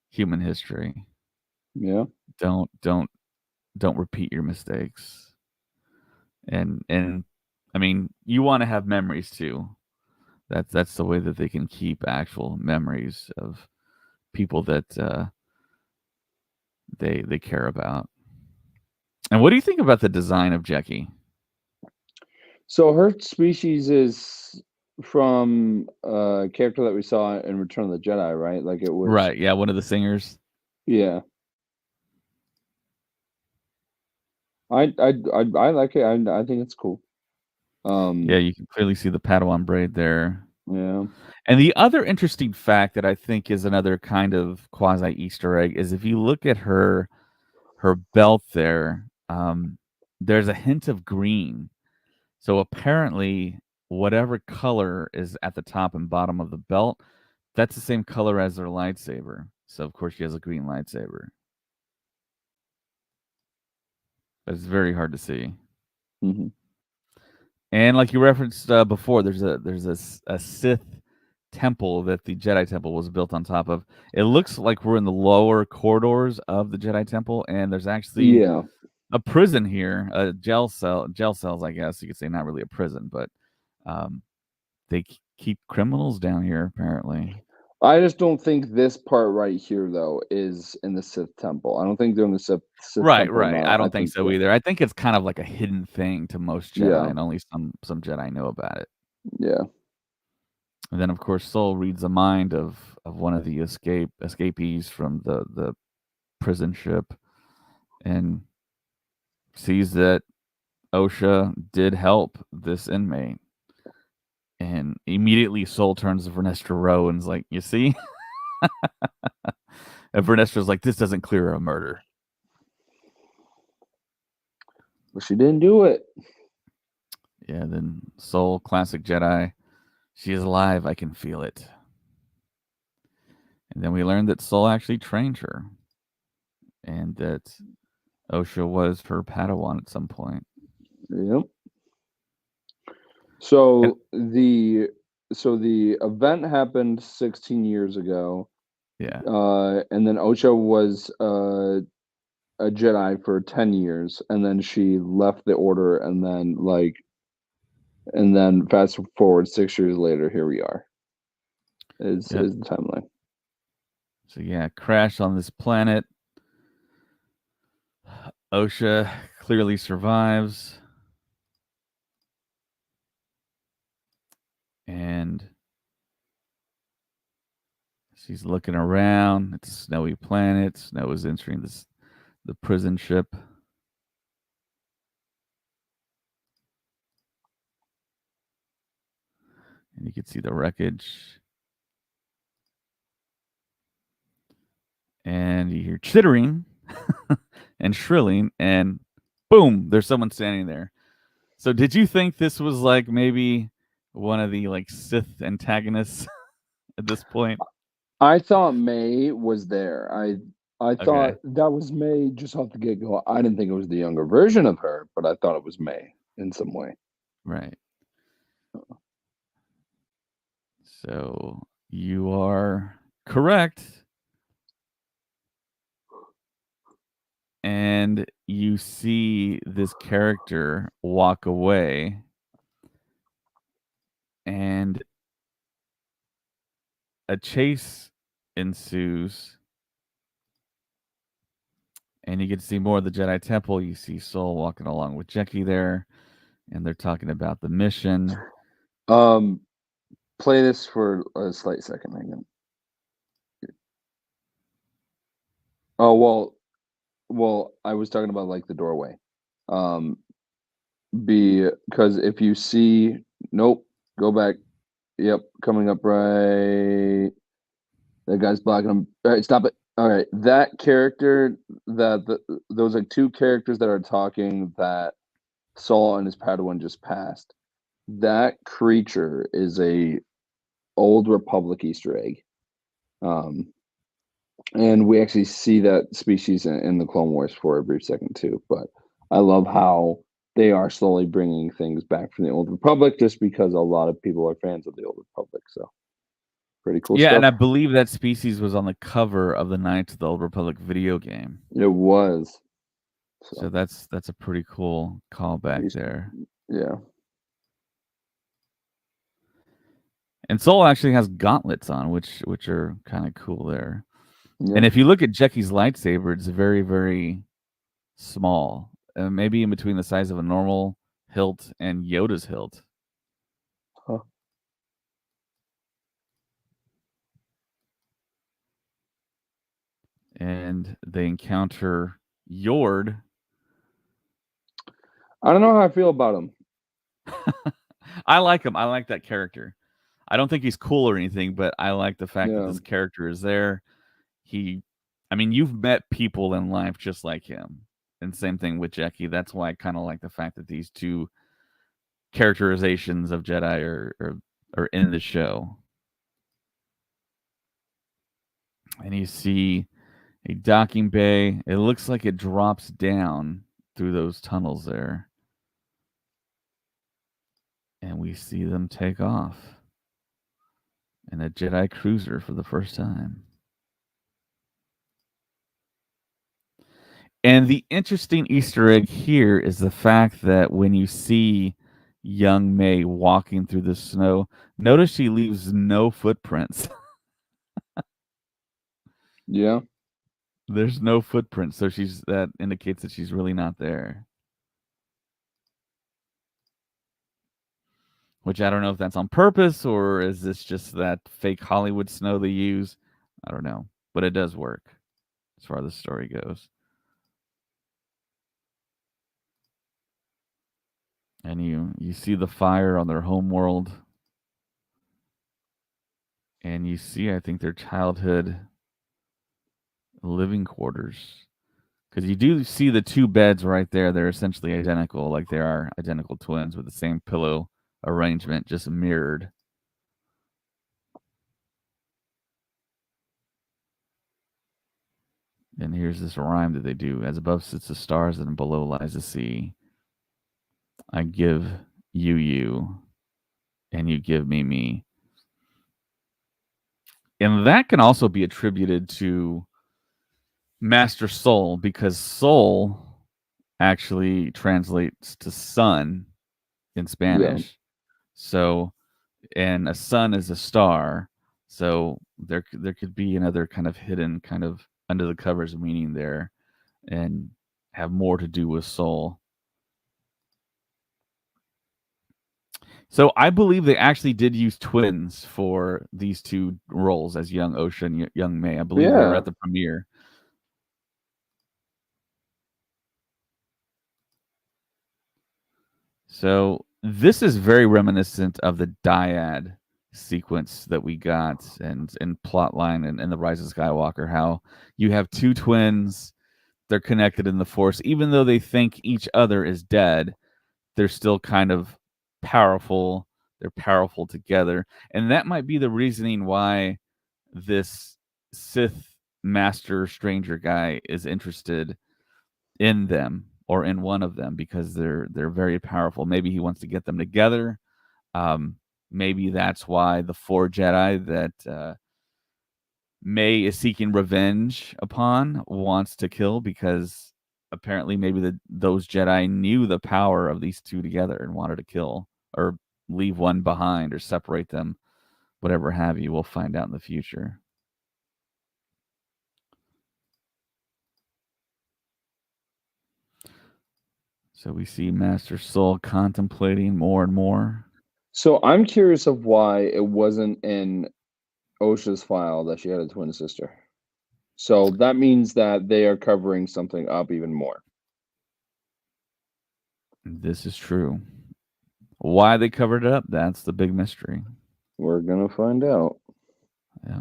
human history. Yeah. Don't repeat your mistakes. And I mean, you want to have memories too. That's the way that they can keep actual memories of people that they care about. And what do you think about the design of Jecki? So her species is from a character that we saw in Return of the Jedi, right? Like it was. Right, yeah, one of the singers. Yeah. I like it. I think it's cool. Yeah, you can clearly see the Padawan braid there. Yeah. And the other interesting fact that I think is another kind of quasi Easter egg is if you look at her belt there, there's a hint of green. So apparently, whatever color is at the top and bottom of the belt, that's the same color as her lightsaber. So of course she has a green lightsaber. But it's very hard to see. Mm-hmm. And like you referenced before, there's a Sith temple that the Jedi Temple was built on top of. It looks like we're in the lower corridors of the Jedi Temple, and there's actually Yeah. a prison here, a jail cells, I guess you could say, not really a prison, but they keep criminals down here apparently. I just don't think this part right here though is in the Sith temple. I don't think they're in the Sith Right, temple right. now. I I don't think think so either. I think it's kind of like a hidden thing to most Jedi, yeah. and only some Jedi know about it. Yeah. And then, of course, Soul reads the mind of one of the escapees from the prison ship, and sees that OSHA did help this inmate. And immediately, Soul turns to Vernestra Rowe and is like, "You see, And Vernestro's like, this doesn't clear a murder. But she didn't do it. Yeah, then Soul, classic Jedi. She is alive. I can feel it. And then we learned that Soul actually trained her, and that Osha was her Padawan at some point. Yep. And So the event happened 16 years ago, yeah, and then Osha was a Jedi for 10 years, and then she left the Order, and then fast forward 6 years later, here we are. Is yep. is the timeline? So yeah, crash on this planet. Osha clearly survives, and she's looking around. It's a snowy planet. Snow is entering the prison ship. And you can see the wreckage. And you hear chittering and shrilling, and boom, there's someone standing there. So did you think this was like maybe one of the like Sith antagonists at this point? I thought May was there. I thought Okay, that was May just off the get go. I didn't think it was the younger version of her, but I thought it was May in some way. right. So you are correct. And you see this character walk away, and a chase ensues, and you get to see more of the Jedi Temple. You see Soul walking along with Jeki there, and they're talking about the mission. Um, Play this for a slight second. Hang on. Oh well, I was talking about like the doorway. Um, because if you see, nope, go back. Yep, coming up right. That guy's blocking him. All right, stop it. All right, that character, those like two characters that are talking that Saul and his Padawan just passed. That creature is a old Republic Easter egg. Um, and we actually see that species in the Clone Wars for a brief second too. But I love how they are slowly bringing things back from the Old Republic, just because a lot of people are fans of the Old Republic. So pretty cool Yeah, and stuff. I believe that species was on the cover of the Knights of the Old Republic video game. It was. So So that's a pretty cool callback he's, there. yeah, And Soul actually has gauntlets on, which are kind of cool there. yeah. And if you look at Jeki's lightsaber, it's very, very small, maybe in between the size of a normal hilt and Yoda's hilt. Huh. And they encounter Yord. I don't know how I feel about him. I like him. I like that character. I don't think he's cool or anything, but I like the fact that Yeah. this character is there. He, I mean, you've met people in life just like him. And same thing with Jeki. That's why I kind of like the fact that these two characterizations of Jedi are in the show. And you see a docking bay. It looks like it drops down through those tunnels there. And we see them take off in a Jedi cruiser for the first time. And the interesting Easter egg here is the fact that when you see young May walking through the snow, notice she leaves no footprints. Yeah. There's no footprints, so that indicates that she's really not there. Which I don't know if that's on purpose or is this just that fake Hollywood snow they use. I don't know, but it does work as far as the story goes. And you see the fire on their home world, And you see, I think, their childhood living quarters. Because you do see the two beds right there. They're essentially identical, like they are identical twins with the same pillow arrangement, just mirrored. And here's this rhyme that they do: as above sits the stars, and below lies the sea. I give you you, and you give me me. And that can also be attributed to Master Soul, because soul actually translates to sun in Yeah. Spanish. So, and a sun is a star. So there could be another kind of hidden, kind of under the covers meaning there, and have more to do with soul. So I believe they actually did use twins for these two roles as young Osha and young May. I believe they were Yeah. at the premiere. So this is very reminiscent of the dyad sequence that we got and plot line and the Rise of Skywalker, how you have two twins, they're connected in the Force. Even though they think each other is dead, they're still kind of powerful. They're powerful together. And that might be the reasoning why this Sith Master Stranger guy is interested in them or in one of them, because they're very powerful. Maybe he wants to get them together. Um, Maybe that's why the four Jedi that May is seeking revenge upon wants to kill, because apparently maybe those Jedi knew the power of these two together and wanted to kill or leave one behind or separate them, whatever have you. We'll find out in the future. So we see Master Soul contemplating more and more. So I'm curious of why it wasn't in OSHA's file that she had a twin sister. So that means that they are covering something up even more. This is true. Why they covered it up, that's the big mystery. We're gonna find out. Yeah.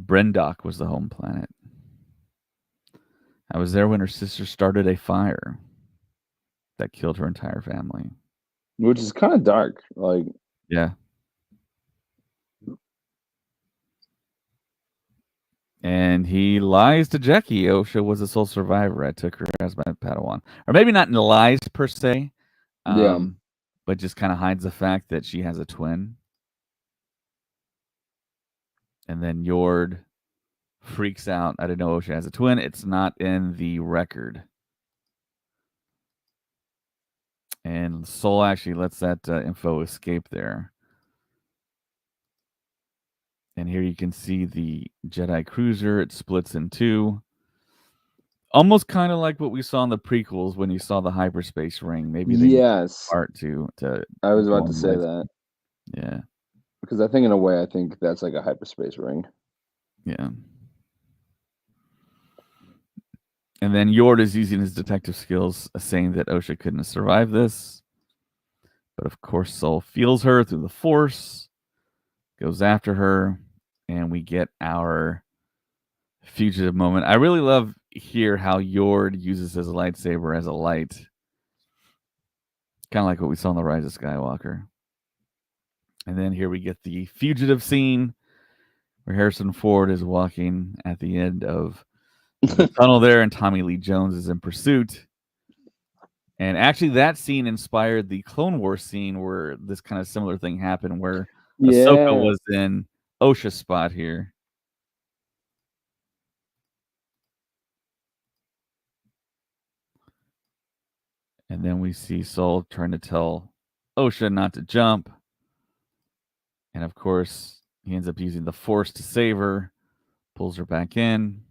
Brendok was the home planet. I was there when her sister started a fire that killed her entire family. Which is kind of dark. Like, Yeah. And he lies to Jackie. Osha was the sole survivor. I took her as my Padawan. Or maybe not in lies per se, yeah. but just kind of hides the fact that she has a twin. And then Yord freaks out. I didn't know Osha has a twin. It's not in the record. And Soul actually lets that info escape there. And here you can see the Jedi cruiser. It splits in two. Almost kind of like what we saw in the prequels when you saw the hyperspace ring. Maybe they made Yes. art to I was go about to on say life. that. Yeah. Because I think in a way I think that's like a hyperspace ring. Yeah. And then Yord is using his detective skills, saying that Osha couldn't have survived this. But of course, Soul feels her through the Force, goes after her, and we get our fugitive moment. I really love here how Yord uses his lightsaber as a light. Kind of like what we saw in The Rise of Skywalker. And then here we get the fugitive scene where Harrison Ford is walking at the end of the tunnel there, and Tommy Lee Jones is in pursuit. And actually, that scene inspired the Clone Wars scene where this kind of similar thing happened, where Ahsoka Yeah. was in OSHA's spot here. And then we see Soul trying to tell OSHA not to jump. And of course, he ends up using the Force to save her, pulls her back in.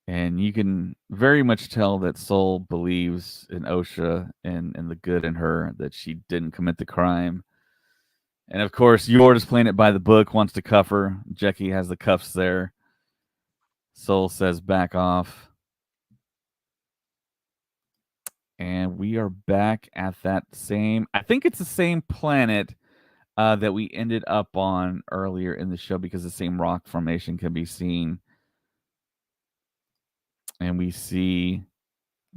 And you can very much tell that Soul believes in OSHA and the good in her, that she didn't commit the crime. And of course, Yord is playing it by the book, wants to cuff her. Jackie has the cuffs there. Soul says, back off. And we are back at that same, I think it's the same planet that we ended up on earlier in the show because the same rock formation can be seen. And we see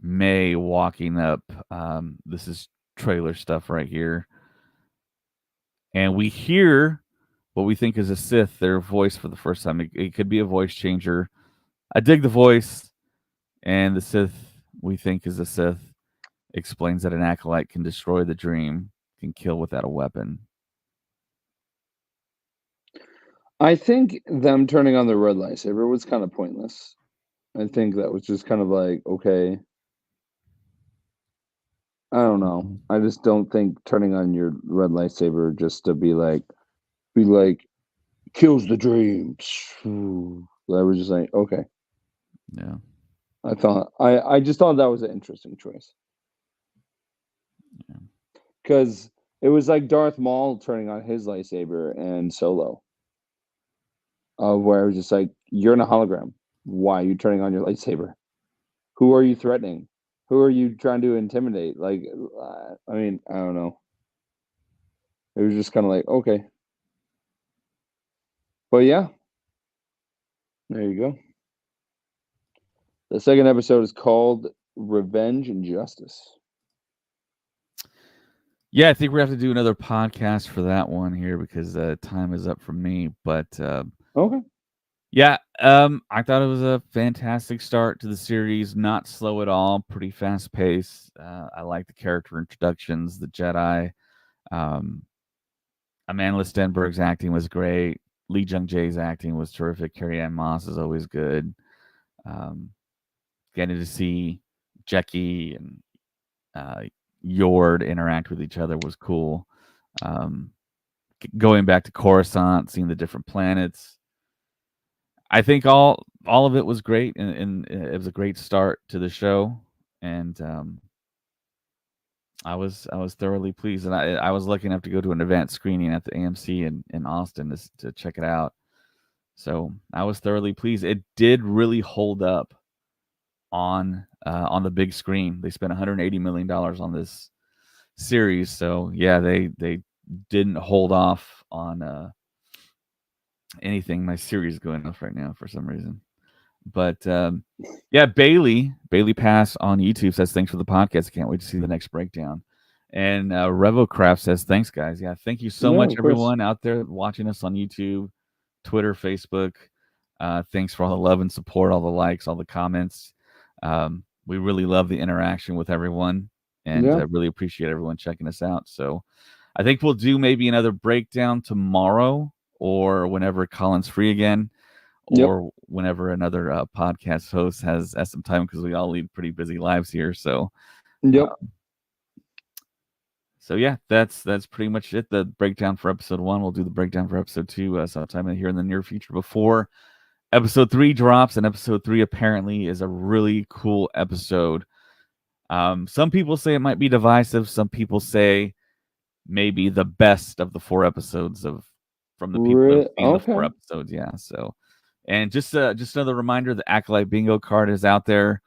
May walking up. This is trailer stuff right here. And we hear what we think is a Sith, their voice for the first time. It could be a voice changer. I dig the voice. And the Sith we think is a Sith explains that an acolyte can destroy the dream, can kill without a weapon. I think them turning on the red lightsaber was kind of pointless. I think that was just kind of like, okay, I don't know. Mhm. I just don't think turning on your red lightsaber just to be like kills the dreams. I was just like, okay. Yeah. I just thought that was an interesting choice Yeah. because it was like Darth Maul turning on his lightsaber and Solo, where it was just like, you're in a hologram. Why are you turning on your lightsaber? Who are you threatening? Who are you trying to intimidate? Like, I mean, I don't know. It was just kind of like, okay, but yeah, there you go. The second episode is called Revenge and Justice. Yeah, I think we have to do another podcast for that one here because time is up for me. But Okay. yeah, I thought it was a fantastic start to the series. Not slow at all, pretty fast paced. I like the character introductions, the Jedi. Um, Amanda Stenberg's acting was great. Lee Jung Jae's acting was terrific. Carrie Ann Moss is always good. Um, Getting to see Jackie and uh, Yord interact with each other was cool. Um, Going back to Coruscant, seeing the different planets. I think all of it was great, and it was a great start to the show. And I was thoroughly pleased, and I was lucky enough to go to an event screening at the AMC in Austin to check it out. So I was thoroughly pleased. It did really hold up on the big screen. They spent $180 million on this series, so yeah, they didn't hold off on anything. My series is going off right now for some reason. But yeah, Bailey Pass on YouTube says thanks for the podcast. Can't wait to see the next breakdown. And RevoCraft says thanks, guys. Yeah, thank you so Yeah, much, of course. everyone out there watching us on YouTube, Twitter, Facebook. Thanks for all the love and support, all the likes, all the comments. We really love the interaction with everyone, and Yeah. really appreciate everyone checking us out. So I think we'll do maybe another breakdown tomorrow or whenever Colin's free again Yep. or whenever another podcast host has some time because we all lead pretty busy lives here. Uh, Yep. so yeah, that's pretty much it. The breakdown for episode 1. We'll do the breakdown for episode 2 sometime here in the near future before episode 3 drops. And episode 3 apparently is a really cool episode. Some people say it might be divisive. Some people say maybe the best of the 4 episodes of from the people that have seen the 4 Okay. episodes. Yeah, so. And just another reminder, the Acolyte bingo card is out there.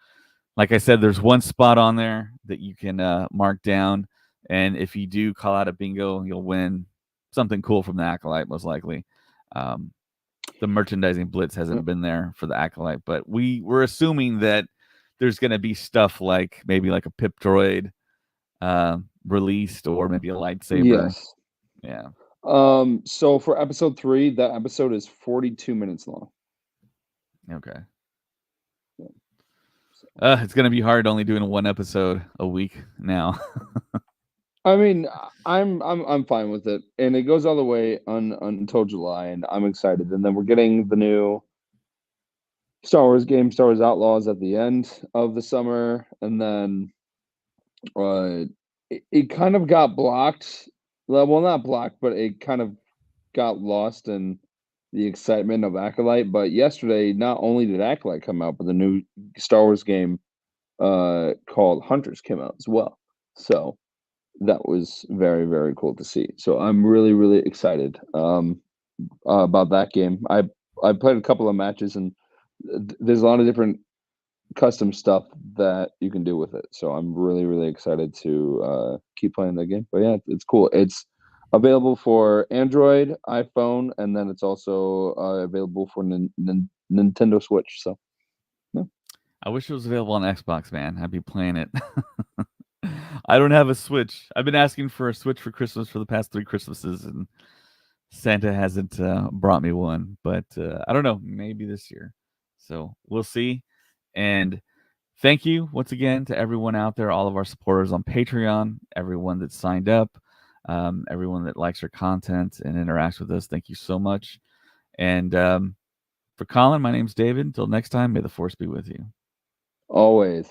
Like I said, there's one spot on there that you can mark down, and if you do call out a bingo, you'll win something cool from the Acolyte, most likely. Um, the merchandising blitz hasn't been there for the Acolyte, but we're assuming that there's going to be stuff like maybe like a pip droid released, or maybe a lightsaber. Yes. Yeah. So for episode 3, that episode is 42 minutes long. Okay. Yeah. So, It's going to be hard only doing one episode a week now. I mean, I'm fine with it, and it goes all the way until July, and I'm excited. And then we're getting the new Star Wars game, Star Wars Outlaws, at the end of the summer, and then it kind of got blocked. Well, not blocked, but it kind of got lost in the excitement of Acolyte. But yesterday, not only did Acolyte come out, but the new Star Wars game called Hunters came out as well. So that was very, very cool to see. So I'm really, really excited about that game. I played a couple of matches, and there's a lot of different custom stuff that you can do with it. So I'm really, really excited to keep playing the game. But yeah, it's cool. It's available for Android, iPhone, and then it's also available for Nintendo Switch. So yeah. I wish it was available on Xbox, man. I'd be playing it. I don't have a Switch. I've been asking for a Switch for Christmas for the past 3 Christmases, and Santa hasn't brought me one. But I don't know. Maybe this year. So we'll see. And thank you once again to everyone out there, all of our supporters on Patreon, everyone that signed up, everyone that likes our content and interacts with us. Thank you so much. And for Colin, my name's David. Until next time, may the force be with you. Always.